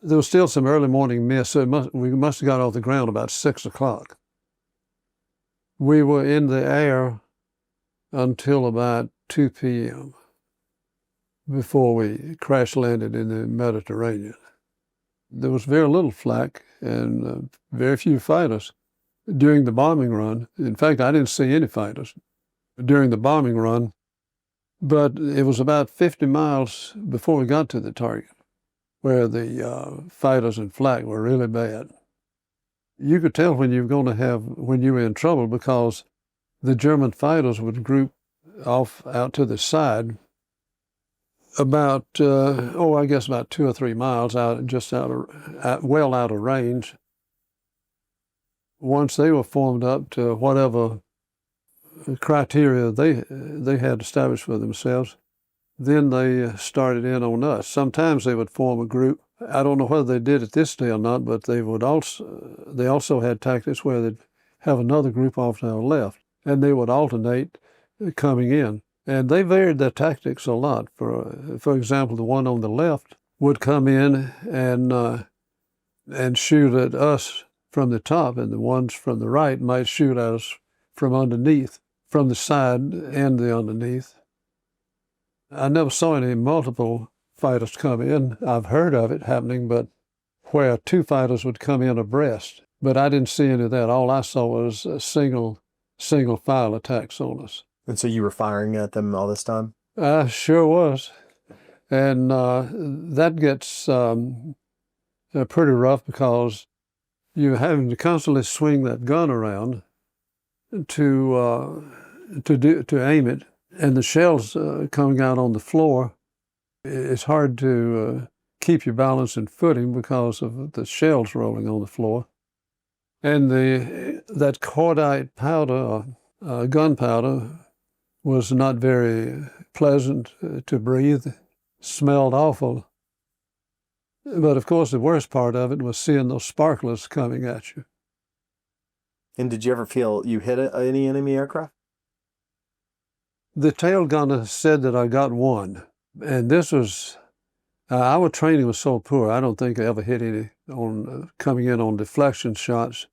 There was still some early morning mist, so we must have got off the ground about 6 o'clock. We were in the air until about 2 p.m. before we crash landed in the Mediterranean. There was very little flak and very few fighters during the bombing run. In fact, I didn't see any fighters during the bombing run, but it was about 50 miles before we got to the target where the fighters and flak were really bad. You could tell when you were in trouble because the German fighters would group off out to the side about, I guess about 2 or 3 miles well out of range. Once they were formed up to whatever criteria they had established for themselves, then they started in on us. Sometimes they would form a group. I don't know whether they did it this day or not, but they also had tactics where they'd have another group off to our left, and they would alternate coming in. And they varied their tactics a lot. For example, the one on the left would come in and shoot at us from the top, and the ones from the right might shoot at us from underneath, from the side and the underneath. I never saw any multiple fighters come in. I've heard of it happening, but where 2 fighters would come in abreast. But I didn't see any of that. All I saw was single file attacks on us. And so you were firing at them all this time? I sure was. And that gets pretty rough because you're having to constantly swing that gun around to aim it, and the shells coming out on the floor. It's hard to keep your balance and footing because of the shells rolling on the floor. And that cordite powder, gunpowder, was not very pleasant to breathe, smelled awful. But of course, the worst part of it was seeing those sparklers coming at you. And did you ever feel you hit any enemy aircraft? The tail gunner said that I got one. And this was, our training was so poor, I don't think I ever hit any coming in on deflection shots.